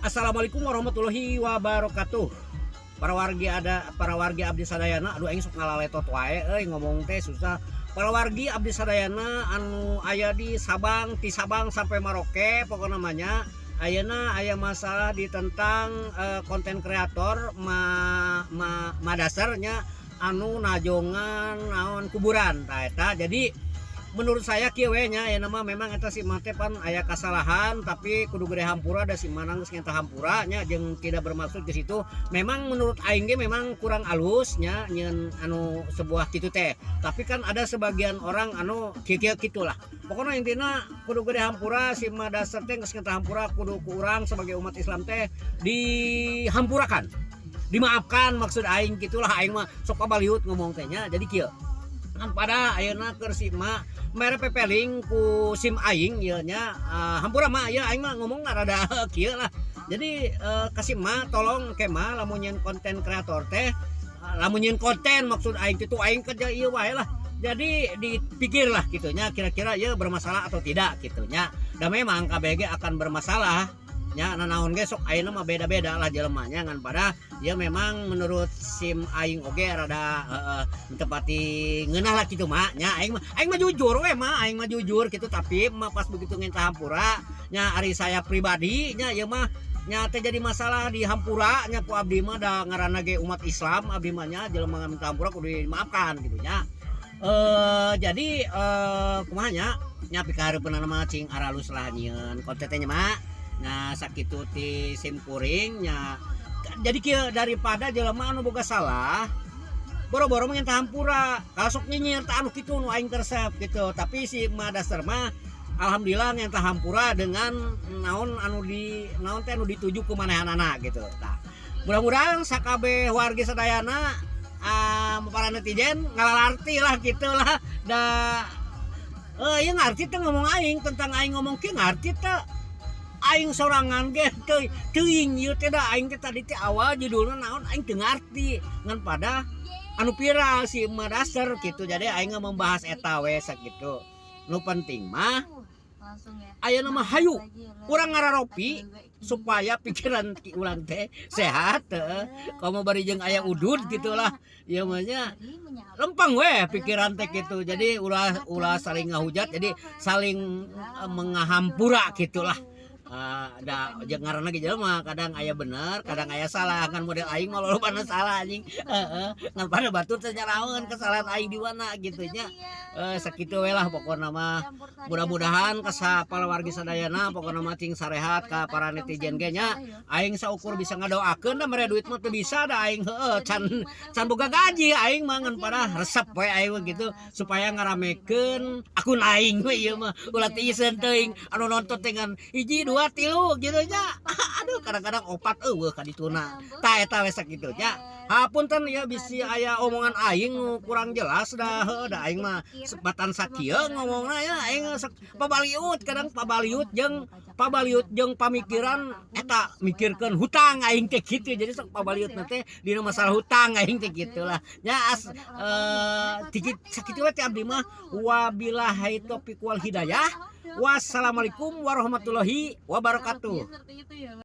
Assalamualaikum warahmatullahi wabarakatuh. Para wargi abdi sadayana, aduh aing sok ngalaletot wae ngomong teh susah. Para wargi abdi sadayana anu aya di Sabang, ti Sabang sampai Maroke pokoknya namanya. Ayeuna aya masalah di tentang konten kreator dasarnya anu najongan naon kuburan tah eta. Jadi menurut saya kieu we nya nama memang eta si mate pan aya kasalahan tapi kudu gede hampura da si manang geus ngeta hampura nya jeung tidak bermaksud ke situ. Memang menurut aing ge memang kurang alus nya nyeun anu sebuah kitu teh. Tapi kan ada sebagian orang anu kieu kitulah. Pokoknya intinya kudu gede hampura si dasar teh geus ngeta hampura kudu ku urang sebagai umat Islam teh dihampurakan. Dimaafkan maksud aing gitulah aing mah sok pabaliut ngomong teh nya. Jadi kieu kan pada ayeuna keur si ema mere pepeling ku sim aing ieu nya hampura mah ya aing mah ngomong rada kieu lah. Jadi kasih mah tolong ke mah lamun nyeun konten kreator teh lamun nyeun konten maksud aing itu aing kerja ieu wae lah. Jadi dipikirlah gitu nya kira-kira ieu bermasalah atau tidak gitu nya. Da memang KBG akan bermasalah nya nanaon ge sok ayeuna mah beda-beda lah jelemanya ngan pada ya memang menurut sim aing oge rada teu pati ngeunah lah kitu mah nya aing mah jujur we mah aing mah jujur gitu tapi mah pas begitu ngenta hampura nya ari saya pribadi nya ieu mah nya teh jadi masalah di hampura nya ku abdi mah da ngaranna ge umat Islam abdi mah nya jelema minta hampura kudu dimaafkan gitu nya. Jadi kumaha nya pikahareupeunna mah cing aralus lah nyieun konten teh mah. Nah sakitu ti sim kuringnya jadi kieu daripada jelema anu boga salah boro-boro ngenta hampura kalau sok nyinyir tah anu kitu nu aing tersep gitu. Tapi si dasar mah alhamdulillah ngenta hampura dengan naon anu dituju ku manehanana gitu tah. Mudah-mudahan sakabeh wargi sadayana para netizen ngalalarti lah gitulah da ieu ngarti teh ngomong aing tentang aing ngomong kieu ngarti teh aing sorangan ge teuing ieu teh da aing teh tadi teh awal judulna naon aing teu ngarti ngan pada anu viral si dasar gitu. Jadi aing membahas eta we sakitu. Nu penting mah ayeuna mah hayu urang ngararopi supaya pikiran urang teh sehat komo bari jeung aya udud gitulah. Ieu mah nya lempeng we pikiran teh kitu. Jadi ulah saling ngahujat jadi saling mengahampura gitulah. Da jeung ngaranna ge jelema kadang aya bener kadang aya salah kan model aing mah lolobana salah anjing ngan pada batur teh nyaraeun kesalahan aing di mana gitu nya. Sakitu we lah pokona mah mudah-mudahan ka sapala wargi sadayana pokona mah cing sarehat ka para netizen ge nya aing saukur bisa ngadoakeun da mere duit mah teu bisa da aing can boga gaji aing mah ngan pada resep we aing gitu supaya ngaramekeun akun aing we ieu mah ulah teu iseun teuing anu nonton teh ngan hiji 2 3 gitu nya. Aduh kadang-kadang opat eueuh ka dituna tah eta we sakitu nya. Hapunten ya bisi aya omongan aing kurang jelas da aing mah sebatan sakieu ngomongna ya aing pabaliut kadang pabaliut jeung pamikiran eta mikirkeun hutang aing teh kitu. Jadi sok pabaliutna teh dina masalah hutang aing teh gitulah nya dikit sakitu we teh abdi mah wabillahi taufiq wal hidayah. Wassalamualaikum warahmatullahi wabarakatuh.